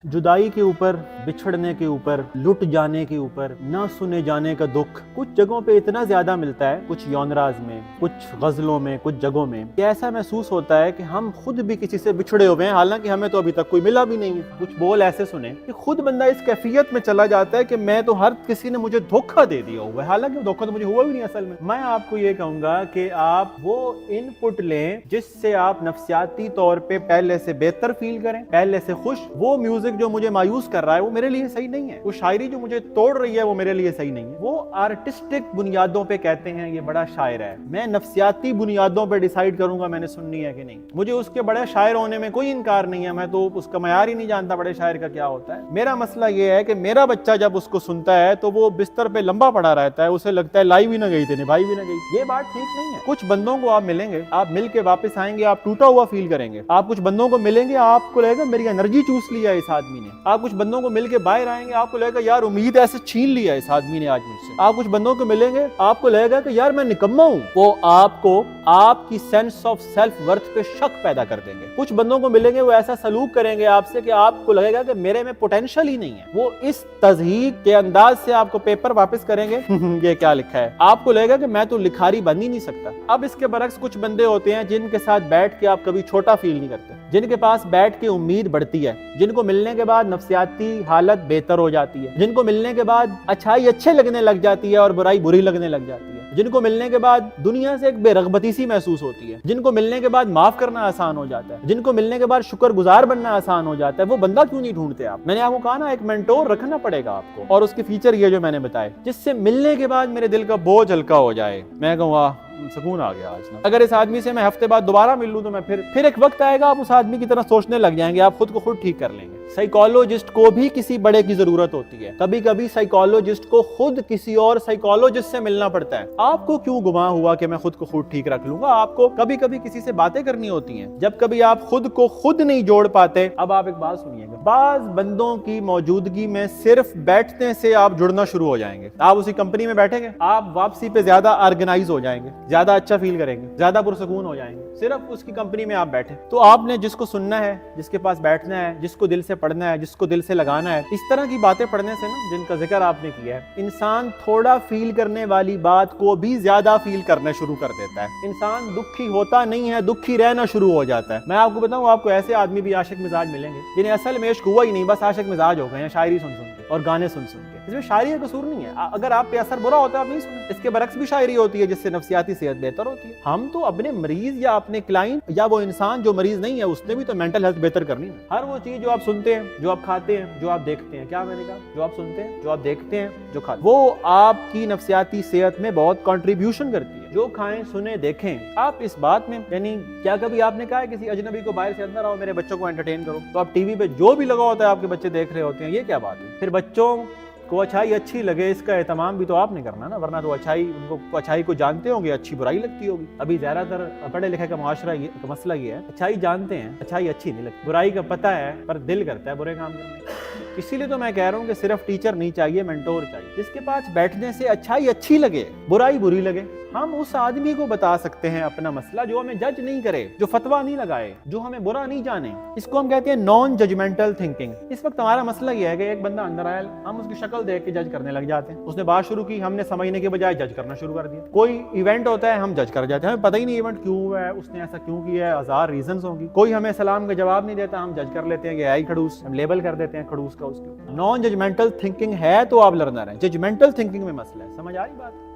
जुदाई के ऊपर, बिछड़ने के ऊपर, लुट जाने के ऊपर, ना सुने जाने का दुख कुछ जगहों पे इतना ज्यादा मिलता है, कुछ यौनराज में, कुछ गजलों में, कुछ जगहों में, कि ऐसा महसूस होता है कि हम खुद भी किसी से बिछड़े हुए हैं, हालांकि हमें तो अभी तक कोई मिला भी नहीं है। कुछ बोल ऐसे सुने कि खुद बंदा इस कैफियत में चला जाता है कि मैं तो हर किसी ने मुझे धोखा दे दिया हुआ है, हालांकि धोखा तो मुझे हुआ भी नहीं असल में। मैं आपको ये कहूंगा कि आप वो इनपुट लें जिससे आप नफ्सियाती तौर पे पहले से बेहतर फील करें, पहले से खुश। वो म्यूजिक जो मुझे मायूस कर रहा है वो मेरे लिए सही नहीं है, वो शायरी जो मुझे तोड़ रही है वो मेरे लिए सही नहीं है। वो आर्टिस्टिक बुनियादों पे कहते हैं ये बड़ा शायर है, मैं नफ्सियाती बुनियादों पे डिसाइड करूंगा मैंने सुननी है कि नहीं। मुझे उसके बड़े शायर होने में कोई इनकार नहीं है, मैं तो उसका मयार ही नहीं जानता बड़े शायर का क्या होता है। मेरा मसला ये है कि मेरा बच्चा जब उसको सुनता है तो वो बिस्तर पे लंबा पड़ा रहता है, उसे लगता है लाई भी ना गई थी, निभाई भी ना गई। ये बात ठीक नहीं है। कुछ बंदों को आप मिलेंगे, आप मिल के वापस आएंगे, आप टूटा हुआ फील करेंगे। आप कुछ बंदों को मिलेंगे, आपको लगेगा मेरी एनर्जी चूस लिया इस आदमी ने। आप कुछ बंदों को मिल के बाहर आएंगे, आपको लगेगा यार उम्मीद ऐसे छीन लिया इस आदमी ने आज मुझसे। आप कुछ बंदों को मिलेंगे, आपको लगेगा कि यार मैं निकम्मा हूं। वो आपको आपकी सेंस ऑफ सेल्फ वर्थ पे शक पैदा कर देंगे। कुछ बंदों को मिलेंगे, वो ऐसा सलूक करेंगे आपसे कि आपको लगेगा कि मेरे में पोटेंशियल ही नहीं है। वो इस तज़हीक के अंदाज से आपको पेपर वापस करेंगे ये क्या लिखा है, आपको लगेगा कि मैं तो लिखारी बन ही नहीं सकता। अब इसके बरक्स कुछ बंदे होते हैं जिनके साथ बैठ के आप कभी छोटा फील नहीं करते, जिनके पास बैठ के उम्मीद बढ़ती है, जिनको मिलने के बाद नफ्सियाती हालत बेहतर हो जाती है, जिनको मिलने के बाद अच्छाई अच्छे लगने लग जाती है और बुराई बुरी लगने लग जाती है, जिनको मिलने के बाद दुनिया से एक बेरगबती सी महसूस होती है, जिनको मिलने के बाद माफ करना आसान हो जाता है, जिनको मिलने के बाद शुक्रगुजार बनना आसान हो जाता है। वो बंदा क्यों नहीं ढूंढते आप? मैंने आपको कहा ना, एक मेंटोर रखना पड़ेगा आपको, और उसके फीचर ये जो मैंने बताए, जिससे मिलने के बाद मेरे दिल का बोझ हल्का हो जाए। मैं कहूँगा सुकून आ गया आज ना। अगर इस आदमी से मैं हफ्ते बाद दोबारा मिल लूं तो मैं फिर एक वक्त आएगा आप उस आदमी की तरह सोचने लग जाएंगे, आप खुद को खुद ठीक कर लेंगे। साइकोलॉजिस्ट को भी किसी बड़े की जरूरत होती है। कभी कभी साइकोलॉजिस्ट को खुद किसी और साइकोलॉजिस्ट से मिलना पड़ता है। आपको क्यों गुमान हुआ कि मैं खुद को खुद ठीक रख लूंगा? आपको कभी कभी किसी से बातें करनी होती हैं। जब कभी आप खुद को खुद नहीं जोड़ पाते, अब आप एक बात सुनिएगा, बाज बंदों की मौजूदगी में सिर्फ बैठने से आप जुड़ना शुरू हो जाएंगे। आप उसी कंपनी में बैठेंगे, आप वापसी पे ज्यादा ऑर्गेनाइज हो जाएंगे, ज्यादा अच्छा फील करेंगे, ज्यादा पुरसकून हो जाएंगे, सिर्फ उसकी कंपनी में आप बैठे। तो आपने जिसको सुनना है, जिसके पास बैठना है, जिसको दिल से पढ़ना है, जिसको दिल से लगाना है, इस तरह की बातें पढ़ने से ना, जिनका जिक्र आपने किया है, इंसान थोड़ा फील करने वाली बात को भी ज्यादा फील करना शुरू कर देता है। इंसान दुखी होता नहीं है, दुखी रहना शुरू हो जाता है। मैं आपको बताऊं, आपको ऐसे आदमी भी आशिक मिजाज मिलेंगे जिन्हें असल में इश्क हुआ ही नहीं, बस आशिक मिजाज हो गए हैं शायरी सुन सुन के और गाने सुन सुन के। इसमें शायरी का कसूर नहीं है, अगर आप पे असर बुरा होता है आप नहीं सुने। इसके बरक्स भी शायरी होती है जिससे नफ्सियाती सेहत बेहतर होती है। हम तो अपने मरीज या अपने क्लाइंट या वो इंसान जो मरीज नहीं है, उसने भी तो मेंटल हेल्थ बेहतर करनी है। हर वो चीज जो आप सुनते हैं, जो आप खाते हैं, जो आप देखते हैं, क्या मैंने कहा, जो आप सुनते हैं, जो आप देखते हैं, जो खाते हैं, वो आपकी नफ्सियाती सेहत में बहुत कंट्रीब्यूशन करती है। जो खाएं, सुने, देखें। आप इस बात में, यानी क्या कभी आपने कहा है किसी अजनबी को बाहर से अंदर आओ मेरे बच्चों को एंटरटेन करो, तो आप टीवी पे जो भी लगा होता है आपके बच्चे देख रहे होते हैं, ये क्या बात है? फिर बच्चों को अच्छाई अच्छी लगे इसका एहतमाम भी तो आपने करना ना, वरना तो अच्छाई, उनको अच्छाई को जानते होंगे, अच्छी बुराई लगती होगी। अभी ज्यादातर पढ़े लिखे का मुआशरा ये का मसला ये है, अच्छाई जानते हैं, अच्छाई अच्छी नहीं लगती, बुराई का पता है पर दिल करता है बुरे काम करने। इसीलिए तो मैं कह रहा हूँ कि सिर्फ टीचर नहीं चाहिए, मेंटोर चाहिए, जिसके पास बैठने से अच्छाई अच्छी लगे, बुराई बुरी लगे। हम उस आदमी को बता सकते हैं अपना मसला जो हमें जज नहीं करे, जो फतवा नहीं लगाए, जो हमें बुरा नहीं जाने। इसको हम कहते हैं नॉन जजमेंटल थिंकिंग। इस वक्त हमारा मसला यह है कि एक बंदा अंदर आया, हम उसकी शक्ल देख के जज करने लग जाते हैं। उसने बात शुरू की, हमने समझने के बजाय जज करना शुरू कर दिया। कोई इवेंट होता है, हम जज कर जाते हैं, हमें पता ही नहीं इवेंट क्यों हुआ है, उसने ऐसा क्यों किया है, हजार रीजंस होंगी। कोई हमें सलाम का जवाब नहीं देता, हम जज कर लेते हैं कि आई खड़ूस, हम लेबल कर देते हैं खड़ूस का उसके। नॉन जजमेंटल थिंकिंग है तो आप लर्नर हैं, जजमेंटल थिंकिंग में मसला है। समझ आई बात?